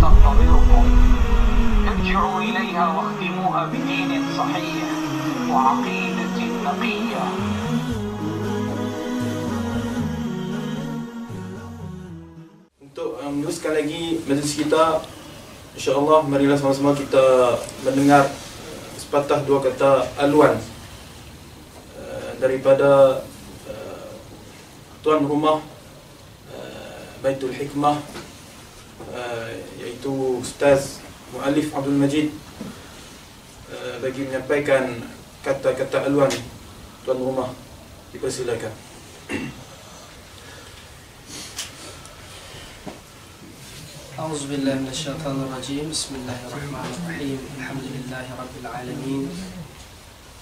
تنتظركم. ارجعوا إليها واختموها بدين صحيح وعقيدة نقية. Untuk meneruskan lagi majlis kita, insya-Allah marilah sama-sama kita mendengar sepatah dua kata aluan daripada tuan rumah Baitul Hikmah, iaitu Ustaz Muallif Abdul Majid, bagi menyampaikan kata-kata aluan tuan rumah. Dipersilakan. أعوذ بالله من الشيطان الرجيم. بسم الله الرحمن الرحيم. الحمد لله رب العالمين،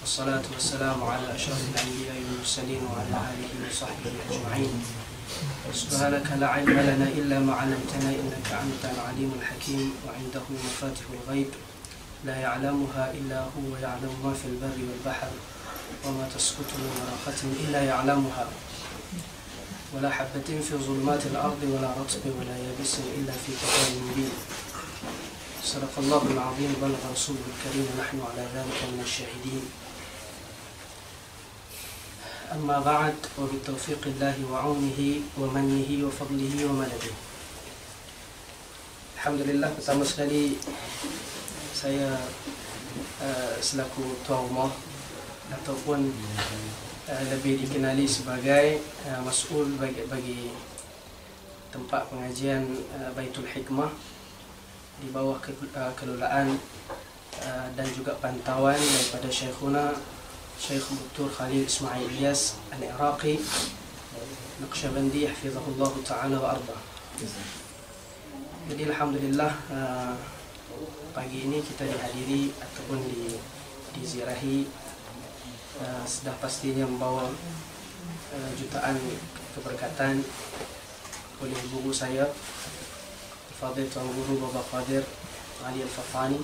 والصلاة والسلام على أشرف الأنبياء والمرسلين وعلى آله وصحبه أجمعين. سبحانك لا علم لنا إلا ما علمتنا إنك أنت العليم الحكيم، وعنده مفاتيح الغيب لا يعلمها إلا هو، يعلم ما في البر والبحر وما تسقط من ورقة إلا يعلمها، ولا حبة في ظلمات الأرض ولا رطب ولا يابس إلا في كتاب مبين. صدق الله العظيم بلغ رسوله الكريم، ونحن على ذلك من الشاهدين. أما بعد، وبتوفيق الله وعونه ومنه وفضله ومدده. Alhamdulillah, pertama sekali saya selaku tuan rumah ataupun lebih dikenali sebagai mas'ul bagi tempat pengajian Baitul Hikmah di bawah kelolaan dan juga pantauan daripada Syekhuna Syekh Dr. Khalil Ismail Ilyas Al-Iraqi Naqsyabandi hafizahullah ta'ala wa arda. Jadi alhamdulillah, pagi ini kita dihadiri ataupun diziarahi sudah pastinya membawa jutaan keberkatan oleh guru saya, Fadil Tuan Guru Baba Qadir Ali Al-Fafani,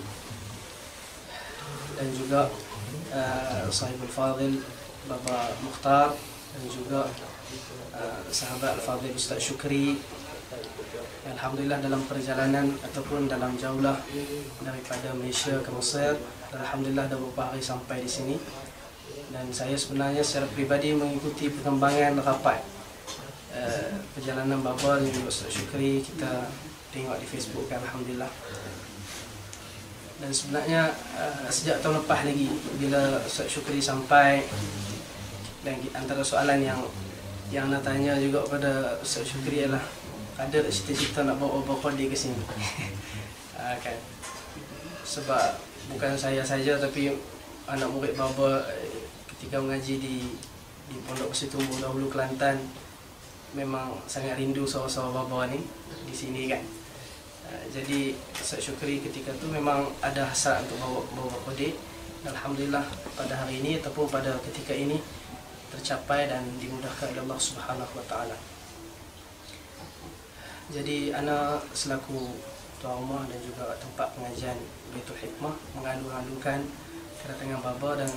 dan juga Sahibul Fadil Baba Mukhtar, dan juga sahabat Al-Fadil Ustaz Syukri. Alhamdulillah, dalam perjalanan ataupun dalam jaulah daripada Malaysia ke Mesir, alhamdulillah dah beberapa hari sampai di sini. Dan saya sebenarnya secara pribadi mengikuti perkembangan rapat perjalanan Baba dan juga Ustaz Syukri. Kita tengok di Facebook kan, alhamdulillah. Dan sebenarnya sejak tahun lepas lagi bila Ustaz Syukri sampai, dan antara soalan yang nak tanya juga pada Ustaz Syukri ialah, ada tak cita-cita nak bawa Baba dia ke sini? Kan, sebab bukan saya saja tapi anak murid Baba ketika mengaji di Pondok Pesistumbuh dahulu Kelantan memang sangat rindu sahabat-sahabat Baba ni di sini kan. Jadi Ustaz Syukri ketika tu memang ada hasrat untuk bawa Baba dia. Alhamdulillah pada hari ini ataupun pada ketika ini tercapai dan dimudahkan oleh Allah Subhanahu wa taala. Jadi ana selaku tuan rumah dan juga tempat pengajian Baitul Hikmah mengalu-alukan kedatangan Baba, dan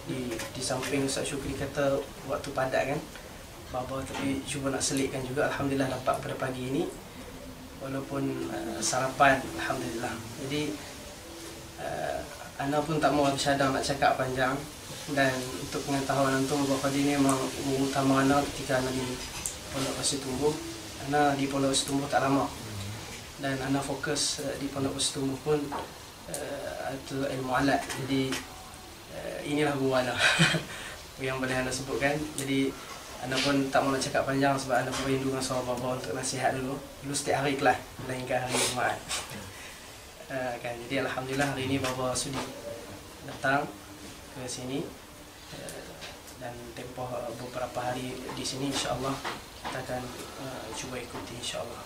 di samping Ustaz Syukri kata waktu padat kan Baba, tapi cuba nak selitkan juga. Alhamdulillah dapat pada pagi ini walaupun sarapan, alhamdulillah. Jadi ana pun tak mau bersyadang nak cakap panjang, dan untuk pengetahuan antum, Baba ini memang utama ana ketika ana di Pondok Pesistumbuh. Ana di Pondok Pesistumbuh tak lama, dan ana fokus di Pondok Pesistumbuh pun itu ilmu alat. Jadi inilah guru ana yang boleh anda sebutkan. Jadi anda pun tak mau nak cakap panjang sebab anda pun rindu dengan sahabat Baba untuk nasihat dulu setiap hari kelas melainkan hari Jumaat. Kan, jadi alhamdulillah hari ini Baba sudi datang ke sini, dan tempoh beberapa hari di sini insya-Allah kita akan cuba ikuti insya-Allah.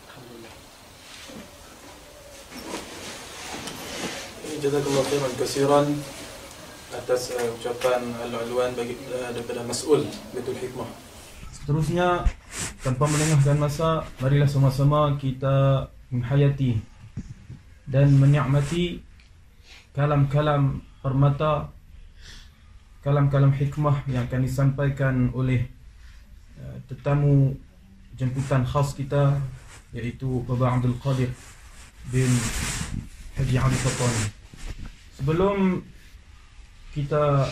Alhamdulillah. Jazakallahu khairan katsiran atas ucapan al-ulwan bagi daripada mas'ul Baitul Hikmah. Seterusnya, tanpa melengahkan masa, marilah sama-sama kita menghayati dan menikmati kalam-kalam permata, kalam-kalam hikmah yang akan disampaikan oleh tetamu jemputan khas kita, iaitu Baba Abdul Qadir bin Haji Ali Fatani. Sebelum kita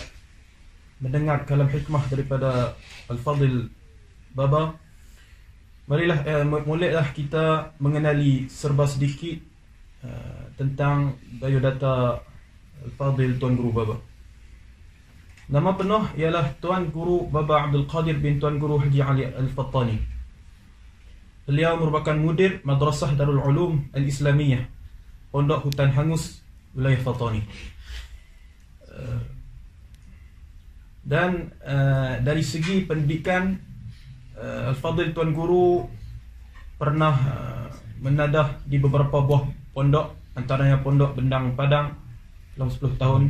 mendengar kalam hikmah daripada Al-Fadil Baba, mulailah kita mengenali serba sedikit tentang biodata Al-Fadil Tuan Guru Baba. Nama penuh ialah Tuan Guru Baba Abdul Qadir bin Tuan Guru Haji Ali Al-Fatani. Beliau merupakan mudir Madrasah Darul Ulum Al-Islamiyah, Pondok Hutan Hangus, wilayah Fatani. Dan dari segi pendidikan, Al-Fadil Tuan Guru pernah menadah di beberapa buah pondok, antaranya Pondok Bendang Padang selama 10 tahun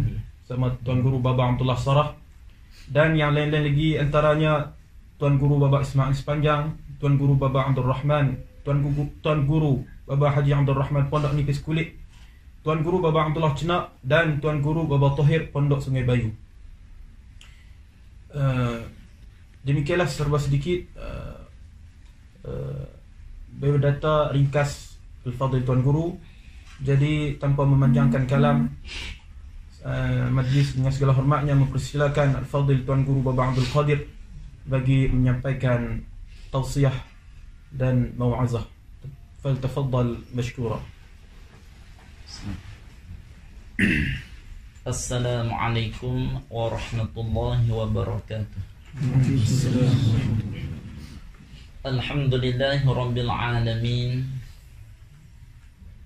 sama Tuan Guru Baba Abdullah Sarah, dan yang lain-lain lagi, antaranya Tuan Guru Baba Ismail Sepanjang, Tuan Guru Baba Abdul Rahman, Tuan Guru Baba Haji Abdul Rahman Pondok Nipis Kulit, Tuan Guru Baba Abdullah Cenak, dan Tuan Guru Baba Tohir Pondok Sungai Bayu. Demikianlah serba sedikit biodata ringkas Al-Fadil Tuan Guru. Jadi tanpa memanjangkan kalam, majlis dengan segala hormatnya mempersilakan Al-Fadil Tuan Guru Baba Abdul Qadir bagi menyampaikan tausiah dan mau'azah. Faltafaddal mashkura. Assalamualaikum warahmatullahi wabarakatuh. Alhamdulillahi rabbil alamin.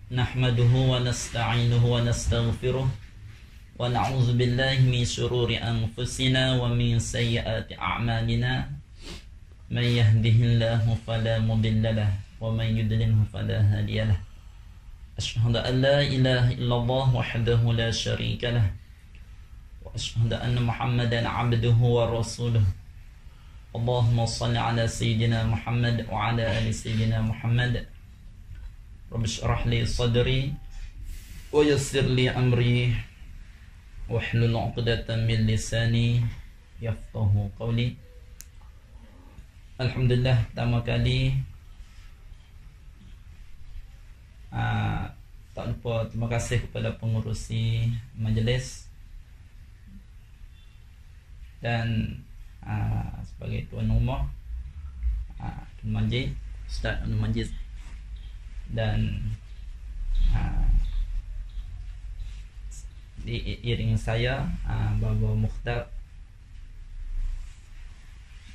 Nahmaduhu wa nasta'inuhu wa nastaghfiruh wa na'udzu billahi min shururi anfusina wa min sayyiati a'malina. Man yahdihillahu fala mudilla lahu wa man yudlilhu fala hadiya lahu. Asyhadu an la ilaha illallah wahdahu la syarika lahu wa asyhadu anna Muhammadan 'abduhu wa rasuluh. Allahumma shalli ala sayyidina Muhammad wa ala ali sayyidina Muhammad. Rabbi shrah li sadri wa yassir li amri wahlul 'uqdatam min lisani yafqahu qawli. Alhamdulillah, pertama kali tak lupa terima kasih kepada pengurusi majlis dan sebagai tuan rumah Tuan Majid, Ustaz Tuan Majid, dan diiring saya Baba Mukhtar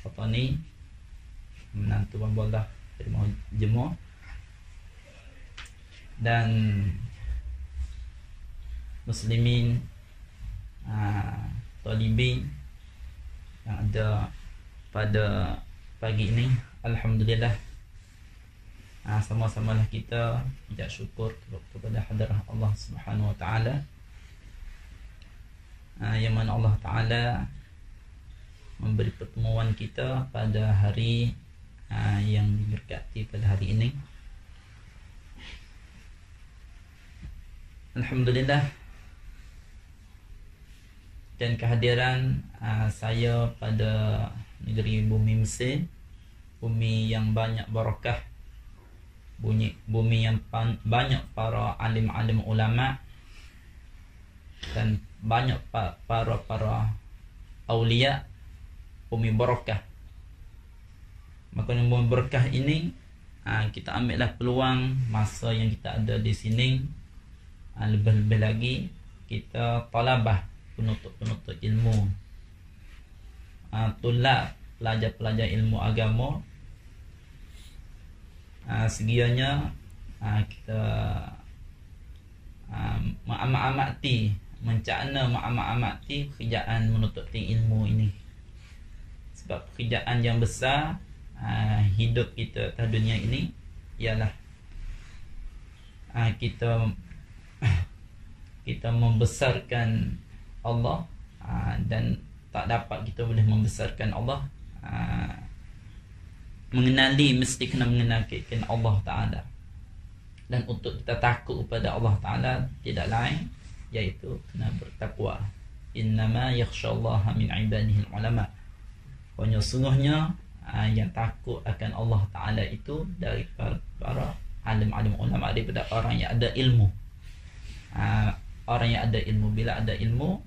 Fatani, menantu Baba Allah terima jemaah, dan muslimin talibin yang ada pada pagi ini. Alhamdulillah, sama-samalah kita ucap syukur kepada hadrah Allah Subhanahu wa taala, yang mana Allah taala memberi pertemuan kita pada hari yang diberkati pada hari ini. Alhamdulillah, dan kehadiran saya pada negeri bumi Mesir, bumi yang banyak barakah, bumi yang banyak para alim-alim ulama dan banyak para aulia, bumi barakah. Maka bumi berkah ini kita ambillah peluang masa yang kita ada di sini, lebih-lebih lagi kita talabah, penuntut ilmu, tulab, pelajar-pelajar ilmu agama, sekiranya kita mencaana pekerjaan menuntut ilmu ini, sebab pekerjaan yang besar hidup kita atas dunia ini ialah kita membesarkan Allah, dan tak dapat kita boleh membesarkan Allah, mesti kena mengenalkan Allah Ta'ala. Dan untuk kita takut kepada Allah Ta'ala tidak lain iaitu kena bertakwa. Innama yakhshallaha min ibadihi ulama. Sungguhnya yang takut akan Allah Ta'ala itu dari para alim-alim ulama daripada orang yang ada ilmu. Orang yang ada ilmu, bila ada ilmu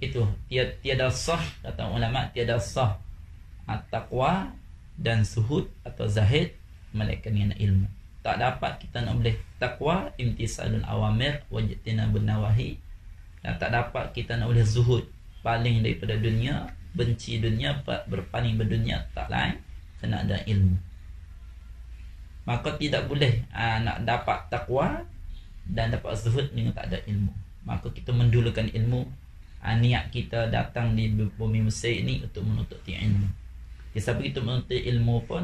itu tiada sah, kata ulama, tiada sah taqwa dan zuhud atau zahid melainkan dengan ilmu. Tak dapat kita nak boleh taqwa imtisalul awamir wajtinabun nawahi, dan tak dapat kita nak boleh zuhud, paling daripada dunia, benci dunia, berpaling berdunia, tak lain kena ada ilmu. Maka tidak boleh nak dapat taqwa dan dapat zuhud dengan tak ada ilmu. Maka kita mendulukan ilmu. Niat kita datang di bumi Mesir ini untuk menuntut ilmu. Sebab kita menuntut ilmu pun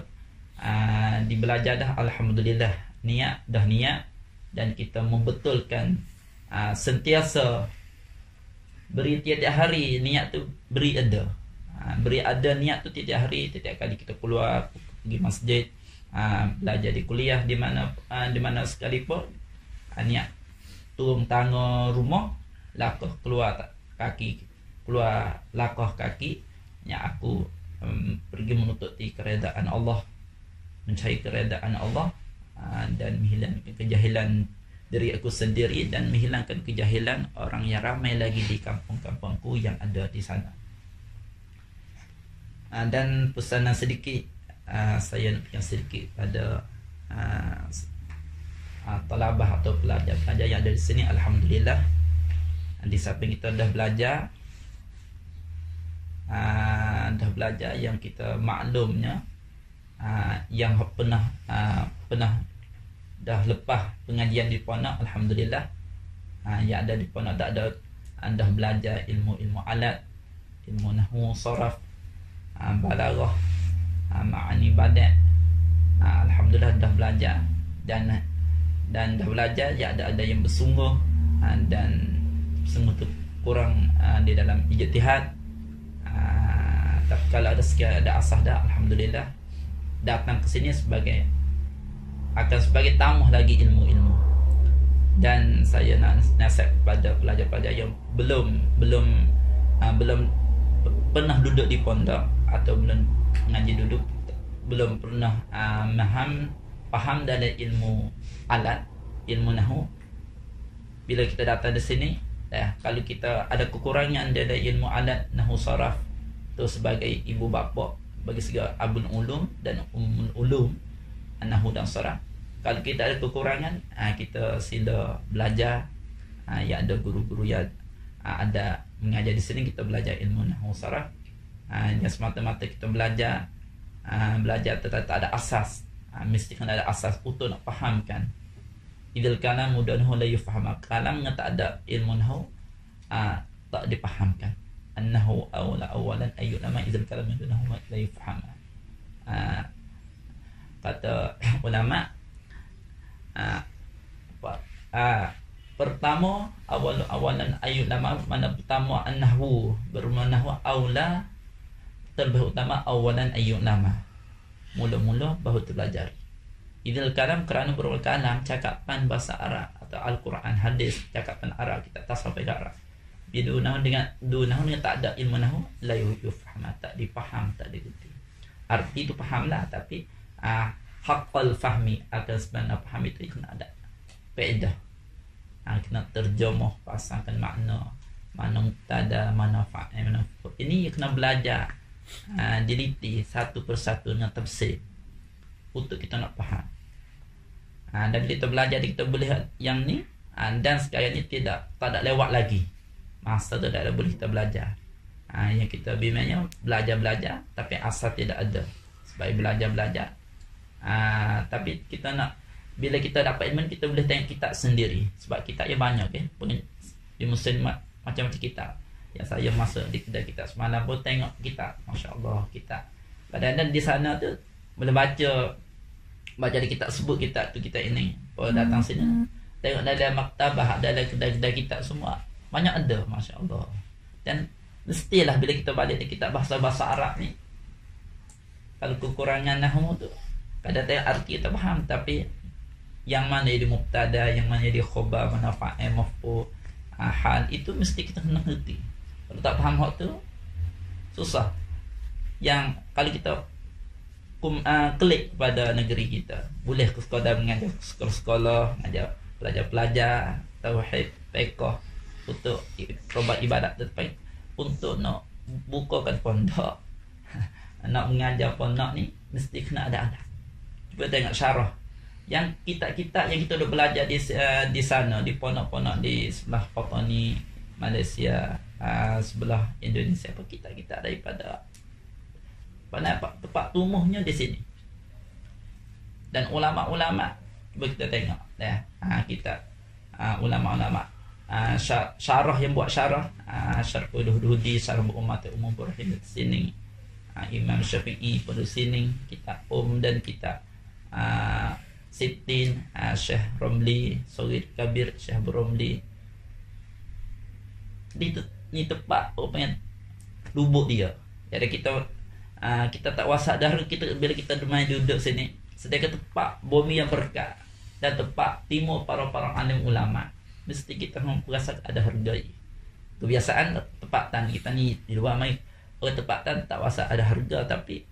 dibelajar dah, alhamdulillah, niat dah niat, dan kita membetulkan sentiasa beri tiap hari niat tu beri ada. Beri ada niat tu tiap hari, tiap kali kita keluar pergi masjid, belajar di kuliah, di mana sekalipun, niat turun tangga rumah, langkah keluar kaki, keluar langkah kaki, yang aku pergi menututi keredaan Allah, mencari keredaan Allah, dan menghilangkan kejahilan diri aku sendiri, dan menghilangkan kejahilan orang yang ramai lagi di kampung-kampungku yang ada di sana. Dan pesanan sedikit, saya nak berikan sedikit pada talabah atau pelajar-pelajar yang ada di sini. Alhamdulillah, di samping kita dah belajar, yang kita maklumnya, yang pernah dah lepas pengajian di pondok, alhamdulillah, yang ada di pondok tak ada, anda belajar ilmu alat, ilmu nahwu, saraf, balaghah, ma'ani badat, alhamdulillah dah belajar, dan dah belajar, ya ada yang bersungguh, dan sungguh tu kurang di dalam ijtihad. Tapi kalau ada sekali ada asah dah, alhamdulillah, datang ke sini sebagai tambah lagi ilmu. Dan saya nak nasihat kepada pelajar-pelajar yang belum pernah duduk di pondok atau belum mengaji duduk, belum pernah faham dalam ilmu alat, ilmu nahwu. Bila kita datang di sini, kalau kita ada kekurangan dalam ilmu alat, nahwu, saraf, tu sebagai ibu bapa bagi segi abul ulum dan ummul ulum, nahwu dan saraf, kalau kita ada kekurangan, kita sila belajar. Ya ada guru-guru yang ada mengajar di sini, kita belajar ilmu nahwu, saraf. Yang semata-mata kita belajar tetapi tak ada asas. Mesti kena ada asas untuk nak fahamkan. Idil kalam mudahu la yufham. Kalam yang tak ada ilmu nahwu tak dipahamkan. Annahu awalan ayyulama idil kalam mudahu la yufham. Kata ulama, pertama awalan ayyulama, mana pertama an-nahwu, bermakna nahwu aula, terlebih utama awalan ayyulama, mula-mula baru terpelajari. Idil kalam kerana berkalam, cakapan bahasa Arab atau Al-Quran, hadis, cakapan Arab, kita tak sampai ke Arab. Bila nahwu dengan tak ada ilmu nahwu, la yufham, tak dipaham, tak digerti. Arti itu fahamlah, tapi haqqal fahmi, akan sebenarnya faham itu kena ada faedah, kena terjemah, pasangkan makna, mana mubtada, mana fa'il, mana maf'ul. Ini kena belajar diliti satu persatu dengan tafsir untuk kita nak faham. Dan bila kita belajar, kita boleh yang ni, dan sekarang ni tak ada lewat lagi masa tu, tak ada boleh kita belajar. Yang kita bimbangnya belajar, tapi asal tidak ada. Sebab belajar, tapi kita nak, bila kita dapat ilmu, kita boleh tengok kitab sendiri. Sebab kitab yang banyak, di muslimat macam-macam kitab. Yang saya masuk di kedai kitab semalam pun tengok kitab, Masya Allah, kitab. Dan di sana tu boleh baca di kitab, sebut kitab tu, kitab ini. Kalau datang sini, tengok dalam maktabah, dalam kedai-kedai kitab semua banyak ada, Masya Allah. Dan mestilah bila kita balik di kitab bahasa-bahasa Arab ni, kalau kekurangan nahwu tu, kadang tengok arti kita faham, tapi yang mana jadi mubtada, yang mana jadi khabar, mana fa'il, maf'ul, hal, itu mesti kita kena ngerti. Kalau tak faham hak tu, susah. Yang kalau kita klik pada negeri kita. Boleh ke sekadar mengajar sekolah-sekolah, mengajar pelajar-pelajar tauhid, fiqh untuk robat ibadat terbaik, untuk nak bukakan pondok, nak mengajar pondok ni mesti kena ada adab. Cuba tengok syarah yang kitab-kitab yang kita duk belajar di sana, di pondok-pondok di sebelah Papua ni, Malaysia, sebelah Indonesia, apa kitab-kitab daripada tempat tumbuhnya di sini. Dan ulama-ulama, cuba kita tengok ya, kita ulama-ulama syarah yang buat syarah, Syarhul Hudi, Syarah Umat Umum Burhan di sini, Imam Syafi'i pada sini, kitab dan kitab Sittin, Syekh Romli, Saghir Kabir, Syekh Romli. Ni tempat rupanya lubuk dia. Jadi kita tak wasak dah kita bila kita main duduk sini. Sedangkan tempat bumi yang berkah dan tempat timur para alim ulama, mesti kita merasa ada hargai. Kebiasaan tempatan kita ni di luar main tempatan tak wasak ada harga, tapi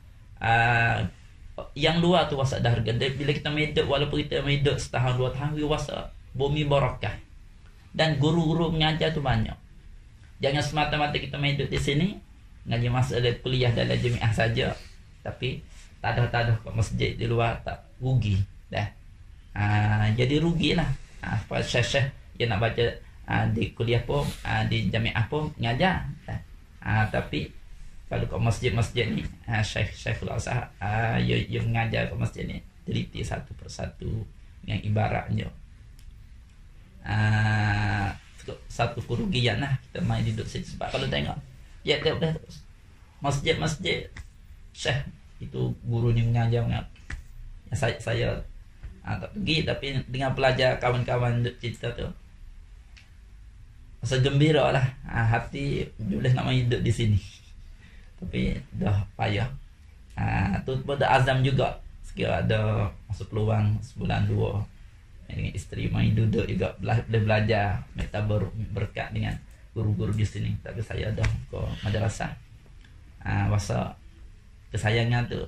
yang luar tu wasak dah harga. Bila kita medok, walaupun kita medok setahun 2 tahun, wasak bumi barakah. Dan guru-guru mengajar tu banyak. Jangan semata-mata kita medok di sini ngaji masalah kuliah dalam jamiah saja, tapi tak ada kat masjid di luar, tak rugi dah. Jadi rugilah. Syekh yang nak baca di kuliah pun, di jamiah pun ngajar. Tapi kalau kat masjid-masjid ni, Syekhul Azhar yang mengajar kat masjid ni teliti satu persatu yang ibaratnya. Satu kerugian lah kita main duduk situ. Sebab kalau tengok ya dah masjid-masjid Syekh itu guru ni mengajar yang saya tak pergi, tapi dengan pelajar kawan-kawan cerita tu rasa gembira lah, hati boleh nak main duduk di sini. Tapi dah payah. Tu pada azam juga. Sekiranya ada masa peluang sebulan 2 dengan isteri main duduk juga boleh belajar, minta berkat dengan guru-guru di sini. Tapi saya dah ke madrasah. Rasa kesayangan tu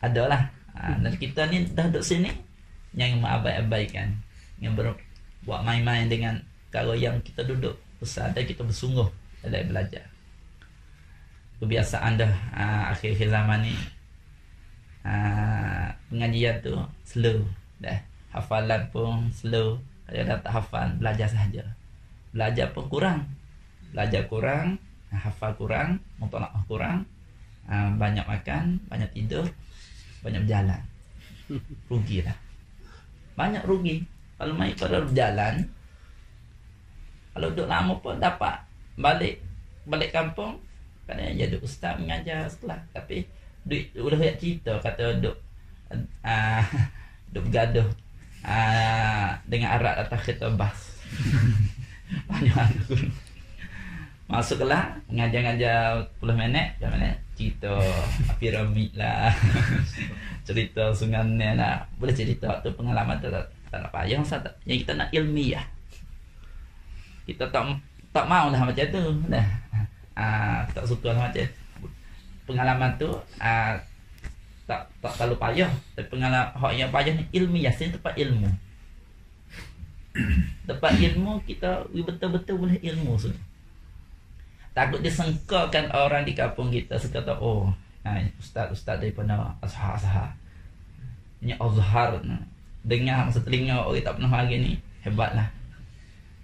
adalah. Dan kita ni dah duduk sini yang mengabai-abaikan, yang buat main-main dengan kalau yang kita duduk besar dan kita bersungguh dalam belajar. Kebiasaan dah akhir-akhir zaman ni pengajian tu slow dah, hafalan pun slow. Kalau dah tak hafal, belajar sahaja. Belajar pun kurang, hafal kurang, mutalaah kurang, banyak makan, banyak tidur, banyak berjalan. Rugi lah, banyak rugi. Kalau main pada berjalan, kalau duduk lama pun dapat balik kampung. Kadang jadi ustaz mengajar sekolah, tapi duit udah banyak cerita kata duk bergaduh dengan arak atas kereta bas. Banyak masuklah mengajar-ngajar 10 minit cerita piramid lah, cerita sungai lah, boleh cerita tu pengalaman tu tak nak payah. Yang kita nak ilmiah, kita tak mau lah macam tu dah. Tak suka lah macam pengalaman tu. Tak terlalu payah. Tapi pengalaman hak yang payah ni ilmiah, sini tempat ilmu. Tempat ilmu kita betul-betul boleh ilmu semua. Takut disengkakan orang di kampung kita, sekata ustaz daripada Azhar. Ini Azhar, dengar masa telinga orang tak pernah lagi ni, hebatlah.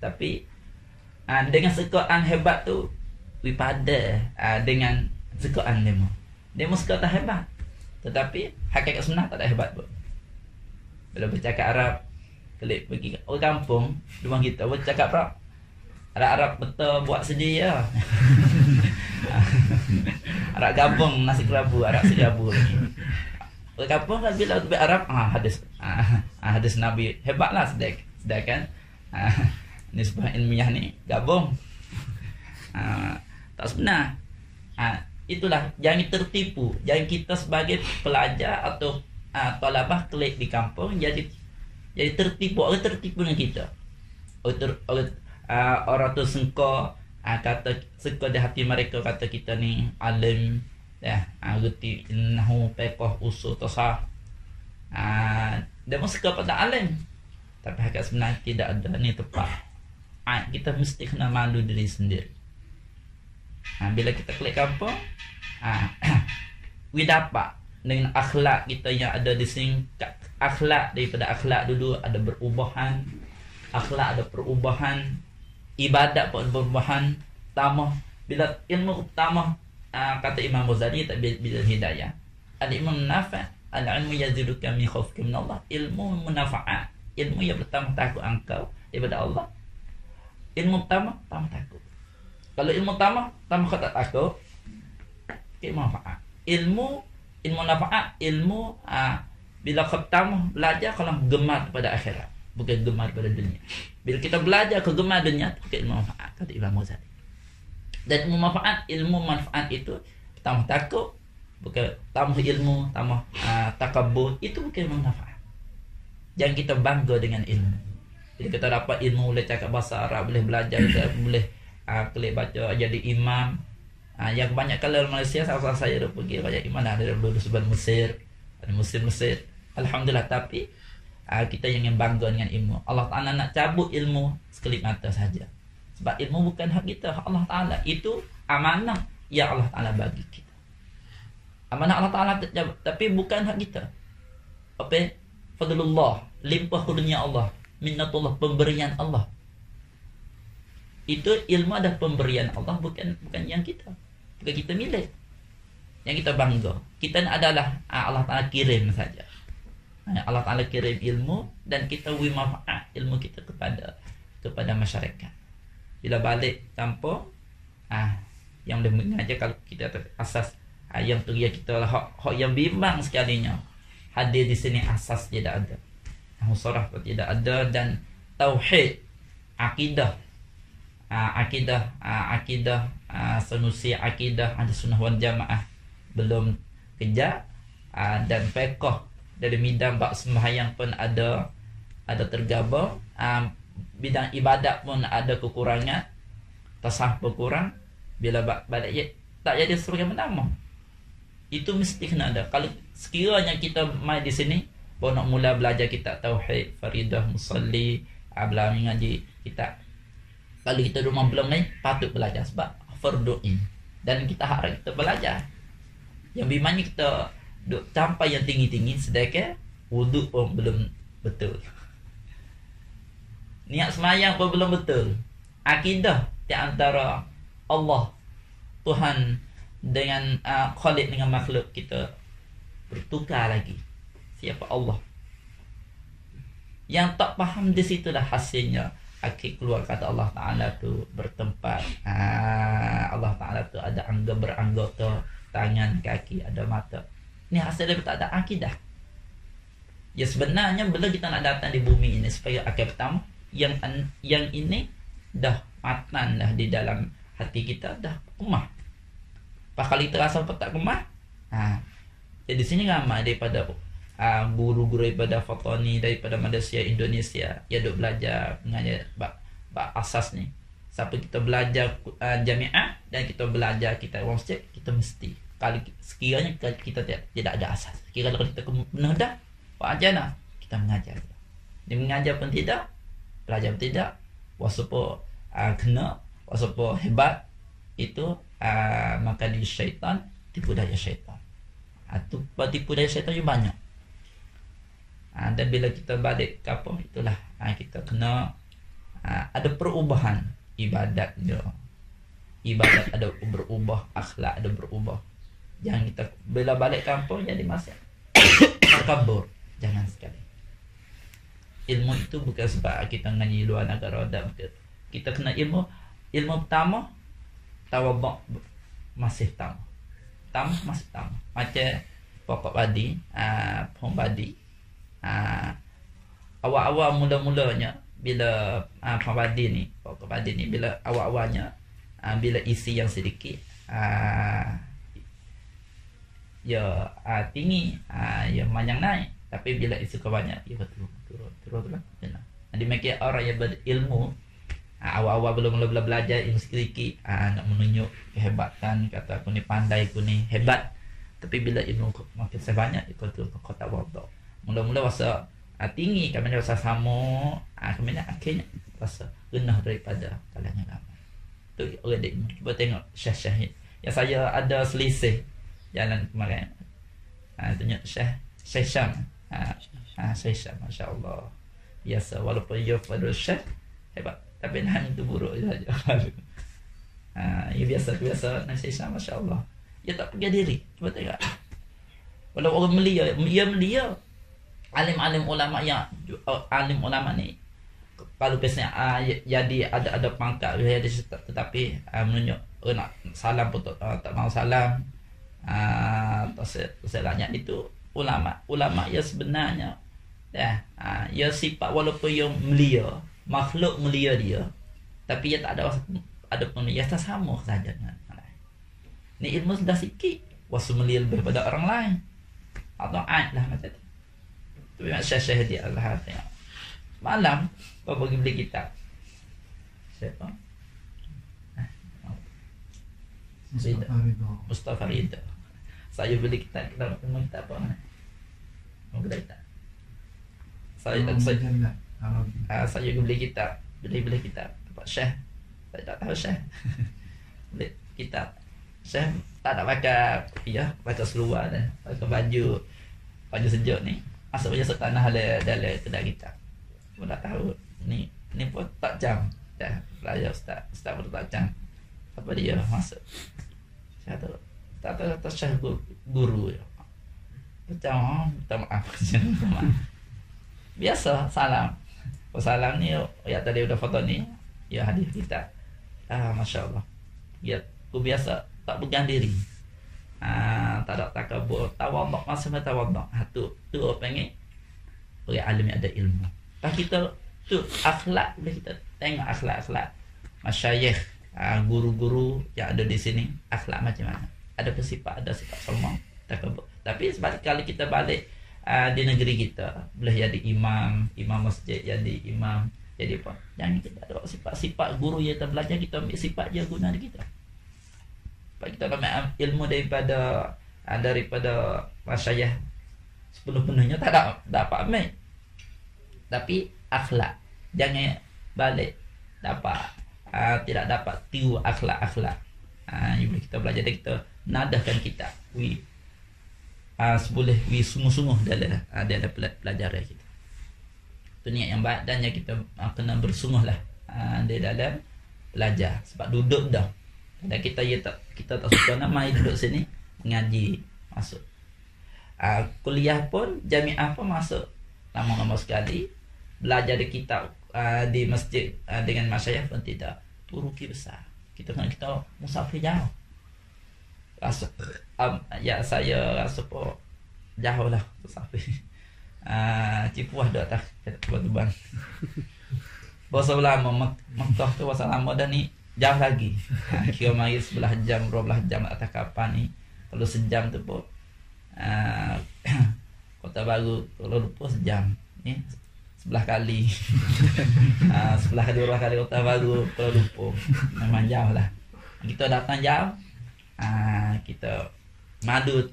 Tapi dengan sekaan hebat tu pada dengan sekaan demo suka tak hebat, tetapi hakikat sebenar tak ada hebat pun. Bila bercakap Arab, klik pergi orang kampung rumah kita bercakap Arab betul buat sedia. Arab gabung nasi kerabu, Arab seribu lagi. Orang kampung kan bila tu Arab hadis Nabi hebatlah sedangkan nisbah ilmiah ni gabung. Tak sebenar. Itulah, jangan tertipu. Jangan kita sebagai pelajar atau talabah klik di kampung jadi tertipu. Orang tertipu dengan kita. Orang tu sengka, kata sengka di hati mereka kata kita ni alim, ya reti innahu pekoh usul tosah dia mesti kepada alim, tapi hakikat sebenarnya tidak ada ni tepat. Kita mesti kena malu diri sendiri. Bila kita klik apa, we dapat dengan akhlak kita yang ada di sini. Akhlak daripada akhlak dulu ada berubahan, akhlak ada perubahan, ibadat pun berubahan. Tambah bila ilmu tambah, kata Imam Ghazali tak bila hidayah, al-ilmu nafa' al-ilmu yaziduka min khaufika min Allah. Ilmu manfaat, ilmu yang pertama takut engkau daripada Allah. Ilmu pertama tambah takut. Kalau ilmu tambah kau tak takut, ilmu manfaat. Ilmu manfaat, ilmu bila kau tambah belajar kalau gemar pada akhirat, bukan gemar pada dunia. Bila kita belajar ke gemar dunia, itu ilmu manfaat, kata Imam Ghazali. Dan ilmu manfaat itu tambah takut, bukan tambah ilmu, tambah takabur, itu bukan ilmu manfaat. Jangan kita bangga dengan ilmu. Bila kita dapat ilmu, boleh cakap bahasa Arab, boleh belajar, kita boleh klik baca, jadi imam. Yang banyak kali Malaysia, sahabat saya dah pergi banyak imam, ada dulu sebagai Mesir, ada Mesir. Alhamdulillah. Tapi kita jangan bangga dengan ilmu. Allah Ta'ala nak cabut ilmu sekelip mata saja. Sebab ilmu bukan hak kita, hak Allah Ta'ala. Itu amanah yang Allah Ta'ala bagi kita. Amanah Allah Ta'ala terjawab, tapi bukan hak kita. Apa? Fadlullah, limpah kurnia Allah, minnatullah, pemberian Allah. Itu ilmu adalah pemberian Allah, bukan yang kita. Bukan kita milik. Yang kita bangga. Kita adalah Allah Ta'ala kirim saja. Allah Ta'ala kirim ilmu dan kita manfaat ilmu kita kepada masyarakat. Bila balik kampung, yang boleh mengajar kalau kita asas yang teriak kita lah hak yang bimbang sekalinya. Hadir di sini asas tidak ada. Musarah pun tidak ada, dan tauhid, akidah, senusi akidah ada sunnah wal jamaah belum kejar, dan fiqh dari bidang bab sembahyang pun ada tergabung, bidang ibadat pun ada kekurangan, tasawuf berkurang. Bila balik tak jadi sebagai menama, itu mesti kena ada. Kalau sekiranya kita mai di sini baru nak mula belajar kitab tauhid, faridah, musalli, belajar mengaji kita, kalau kita rumah belum ni, patut belajar sebab fardu'in. Dan kita harap kita belajar. Yang bimanya kita duk sampai yang tinggi-tinggi, sedangkan wuduk pun belum betul. Niat semayang pun belum betul. Akidah di antara Allah, Tuhan dengan Khalik dengan makhluk, kita bertukar lagi. Siapa Allah? Yang tak faham di situlah hasilnya akhir keluar kata Allah Ta'ala tu bertempat. Allah Ta'ala tu ada beranggota, tangan, kaki, ada mata. Ini hasil dari tak ada akidah. Ya sebenarnya bila kita nak datang di bumi ini supaya akhir pertama, yang ini dah matan dah di dalam hati kita, dah kemah. Pakal kita rasa tak kemah. Jadi sini ramai daripada guru-guru daripada Fatani, daripada Malaysia, Indonesia, ya duk belajar mengajar bab asas ni. Sampai kita belajar jamiah dan kita belajar kita masjid, kita mesti kalau sekiranya kita tidak ada asas, kira kalau kita benar dah buat ajarlah, kita mengajar. Dia mengajar pun tidak, belajar pun tidak, walaupun kena, walaupun hebat, itu maka di syaitan, tipu daya syaitan. Tipu daya syaitan juga banyak. Dan bila kita balik ke apa, itulah kita kena ada perubahan ibadat dia. Ibadat ada berubah, akhlak ada berubah. Jangan kita bila balik kampung jadi masalah takabur, jangan sekali. Ilmu itu bukan sebab kita ngaji luar negara, dan kita kena ilmu pertama tawaduk, masih pertama masih pertama. Macam pokok padi, pohon padi. Awal-awal mula-mulanya bila padi ni, pokok padi ni, bila awal-awalnya bila isi yang sedikit tinggi, ya panjang naik, tapi bila isi kebanyak ia turun. Jadi makanya orang yang berilmu Awal-awal belum mula belajar ilmu sikit-sikit, nak menunjuk kehebatan, kata aku ni pandai, aku ni hebat. Tapi bila ilmu makin sebanyak, kau tak wadah. Mula-mula rasa tinggi, kemudian rasa sama, kemudian akhirnya rasa rendah daripada kalangan ramai. Tu orang dia cuba tengok syekh-syekh yang saya ada selisih jalan kemarin. Tanya Syekh Syam. Syekh Syam, masya-Allah. Biasa walaupun dia pada syekh hebat, tapi nah itu buruk saja. Ya biasa Syekh Syam, masya-Allah. Dia tak pergi diri. Cuba tengok. Walau orang melia. Alim-alim ulama yang alim ulama ni kalau biasanya jadi ada pangkat dia ada, tetapi menunjuk nak salam pun tak mau salam. Selanjutnya itu ulama ya sebenarnya ya sifat walaupun yang melia, makhluk melia dia, tapi dia tak ada pun ya sama saja dengan orang lain. Ni ilmu sudah sikit, wasu melia lebih pada orang lain atau aib lah macam tu. Tu yang syekh dia Allah tengok. Malam kau pergi beli kitab. Siapa? Mustafa Ridha. Saya beli kitab apa? Mau beli kitab. Saya beli kitab. Beli kitab. Pak Syekh. Saya tak tahu Syekh. Beli kitab. Syekh tak nak pakai pakai seluar dah. Pakai baju sejuk ni. Masuk tanah dalam kedai kita. Pun tak tahu ni pun tak jam dah belajar ustaz pun tak jam apa dia masuk. Saya tak tahu syekh guru ya. Macam minta maaf. Biasa salam. Salam ni ya tadi udah foto ni ya hadiah kita. Masya-Allah. Ya aku biasa tak pegang diri. Tak ada takabur, tawaduk, masa tawaduk. Tu pengen orang alim ada ilmu. Tak kita tu akhlak, boleh kita tengok akhlak masyayikh, guru-guru yang ada di sini akhlak macam mana. Ada sifat sombong, takabur. Tapi sebalik kali kita balik di negeri kita, boleh jadi imam masjid, jadi imam, jadi apa? Jangan kita ada sifat guru yang kita belajar, kita ambil sifat dia guna di kita. Sebab kita ambil ilmu daripada masyayikh sepenuh-penuhnya tak dapat ambil. Tapi akhlak jangan balik tidak dapat tiru akhlak. Bila kita belajar dan kita nadahkan kita seboleh sungguh-sungguh dalam pelajaran kita. Itu niat yang baik dan yang kita kena bersungguhlah di dalam belajar. Sebab duduk dah dan kita tak suka nak main duduk sini mengaji masuk. Kuliah pun jamiah pun masuk lama-lama sekali. Belajar di kitab di masjid dengan masyayikh pun tidak. Itu rugi besar. Kita musafir jauh. Saya rasa pun jauh lah musafir. Cipuah dah tak Tuban. Bahasa lama Makkah tu bahasa lama dan ni jauh lagi. Kira mari 11 jam 12 jam atas kapal ni. Kalau sejam tu pun Kota Baru Kuala Lumpur sejam ni 11 kali. 11 kali Kota Baru Kuala Lumpur. Memang jauh lah. Kita datang jauh, kita madu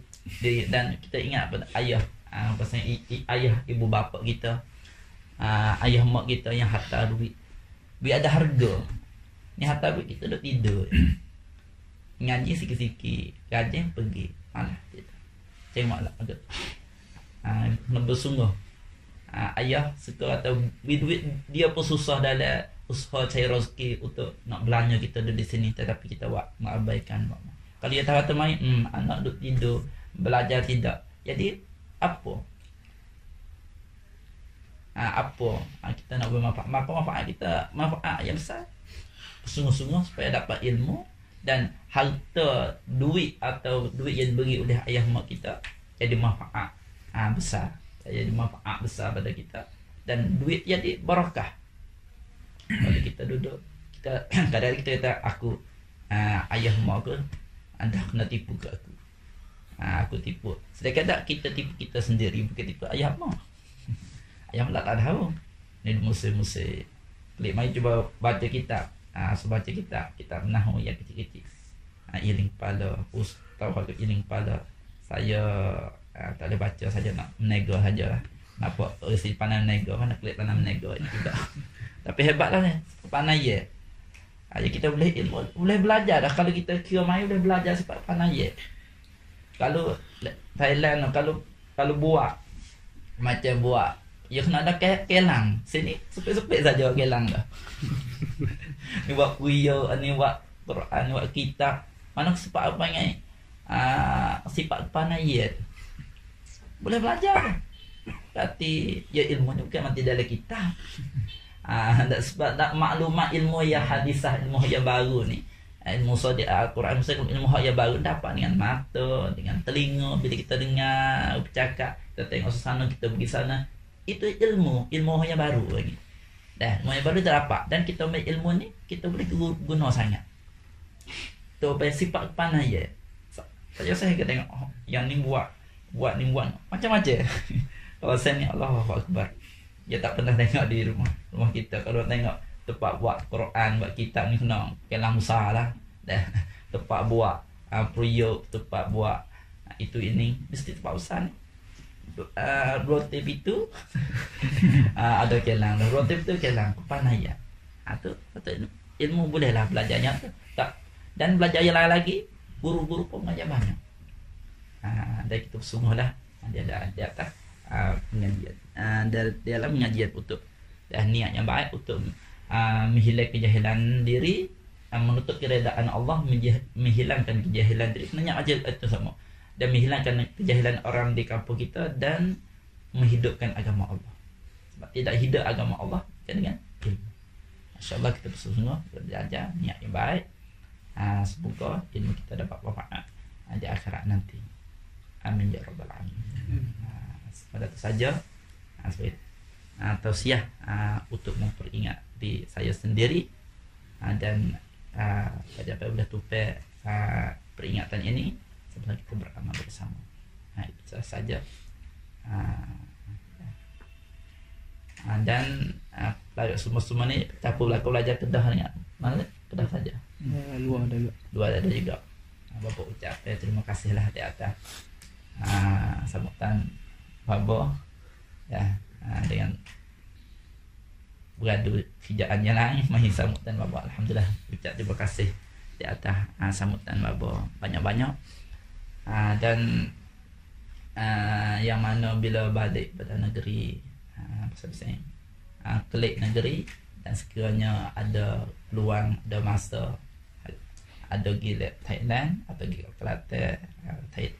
dan kita ingat pada ayah, pasal ayah ibu bapa kita, ayah mak kita yang harta duit ada harga. Ni harta duit kita duduk tidur. Ngaji sikit-sikit, gaji pergi malah kita tengoklah agak bersungguh. Ayah suka atau duit dia pun susah dalam usaha cari rezeki untuk nak belanja kita di sini, tetapi kita mengabaikan. Kalau dia tahu main anak duduk tidur, belajar tidak, jadi apa kita nak bermanfaat kita manfaat yang besar, sungguh-sungguh supaya dapat ilmu dan harta duit atau duit yang diberi oleh ayah mak kita jadi manfaat besar, jadi manfaat besar pada kita, dan duit jadi barakah. Kalau kita duduk, kita kadang-kadang kita kata aku ayah mak aku anda kena tipu ke aku, aku tipu. Sedangkan tak, kita tipu kita sendiri, bukan tipu ayah mak. Ayah mak tak tahu ni musim-musim klik mari cuba baca kitab. Sebaca kitab nahwu yang kecil-kecil. Iling kepala, ustaz kalau iling kepala. Saya tak boleh baca saja, nak menego saja. Nampak isi pandai menego kan, nak klik pandai menego juga. Tapi hebatlah ni, pandai ye. Kita boleh belajar dah kalau kita kira mai boleh belajar sifat pandai ye. Kalau Thailand kalau buat macam buat ya kena ada kelang. Sini sepik-sepik saja kelang dah. Ni buat kuyo, ni buat Quran, ni buat kitab. Mana sifat apa ni? Sifat panayat. Boleh belajar. Berarti ya ilmu ni bukan mati dalam kitab. Tak sebab tak maklumat ilmu yang hadisah, ilmu yang baru ni. Ilmu sadiq Al-Quran, ilmu yang baru dapat dengan mata, dengan telinga. Bila kita dengar bercakap, kita tengok sana, kita pergi sana. Itu ilmu yang baru lagi. Dah, ilmu yang baru tak dapat. Dan kita ambil ilmu ni, kita boleh guna sangat. Tu sifat panayat. Saya tengok yang ni buat macam-macam. Kalau saya ni Allahu Akbar. Dia tak pernah tengok di rumah kita. Kalau tengok tempat buat Quran, buat kitab ni kena kelang besar lah. Dah tempat buat periuk, tempat buat itu ini mesti tempat besar ni. Rotip itu ada kelang. Rotip itu kelang kepanayat. Tu ilmu bolehlah belajarnya tu. Tak. Dan belajar yang lain lagi, guru-guru pun mengajar banyak. Dan kita bersungguhlah dia ada atas pengajian. Dalam pengajian untuk niat yang baik untuk menghilangkan kejahilan diri, menutup keredaan Allah, menghilangkan kejahilan diri. Sebenarnya aja itu sama. Dan menghilangkan kejahilan orang di kampung kita dan menghidupkan agama Allah. Sebab tidak hidup agama Allah dengan ilmu. Masya-Allah kita bersungguh belajar niat yang baik. Semoga ilmu kita dapat bermanfaat di akhirat nanti. Amin ya rabbal alamin. Pada itu saja tausiah untuk memperingat di saya sendiri dan pada bila tupai peringatan ini sebelum kita beramal bersama. Itu saja. Dan semua ni siapa berlaku belajar Kedah ni mana Kedah saja. Luar ada juga. Bapak ucap terima kasihlah di atas sambutan Babo ya dengan beradu kerjaan yang lain mahi sambutan Babo. Alhamdulillah ucap terima kasih di atas sambutan Babo banyak-banyak dan yang mana bila balik pada negeri pasal-pasal kelik negeri dan sekiranya ada peluang, ada masa, ada pergi Thailand atau pergi Kelantan,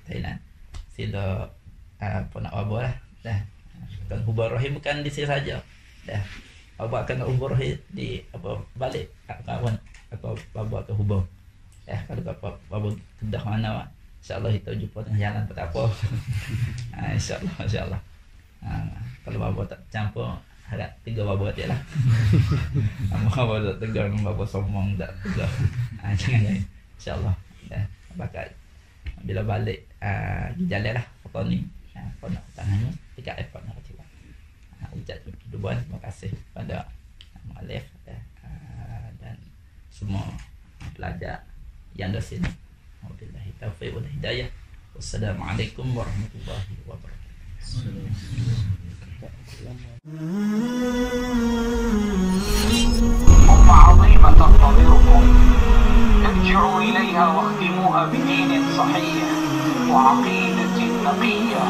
Thailand, sila apa nak wabah lah. Dah kan hubur rahim bukan di sini saja. Dah wabah akan hubur rahim di apa balik kawan atau wabah ke hubur. Kalau bapak wabah Kedah mana, insya-Allah kita jumpa tengah jalan petapa. Insya-Allah. Kalau wabah tak campur harap 3 babak dia lah. Babak tak tegar, babak sombong tak tegar. Jangan lain. InsyaAllah. Bakat bila balik jalan lah foto ni. Kau nak tangannya dekat airport nak kecil. Ucap dua terima kasih pada mu'alif dan semua pelajar yang di sini. Wabillahi taufiq wal hidayah. Wassalamualaikum warahmatullahi wabarakatuh. أمة عظيمة تنتظركم ارجعوا إليها واختموها بدين صحيح وعقيدة نقية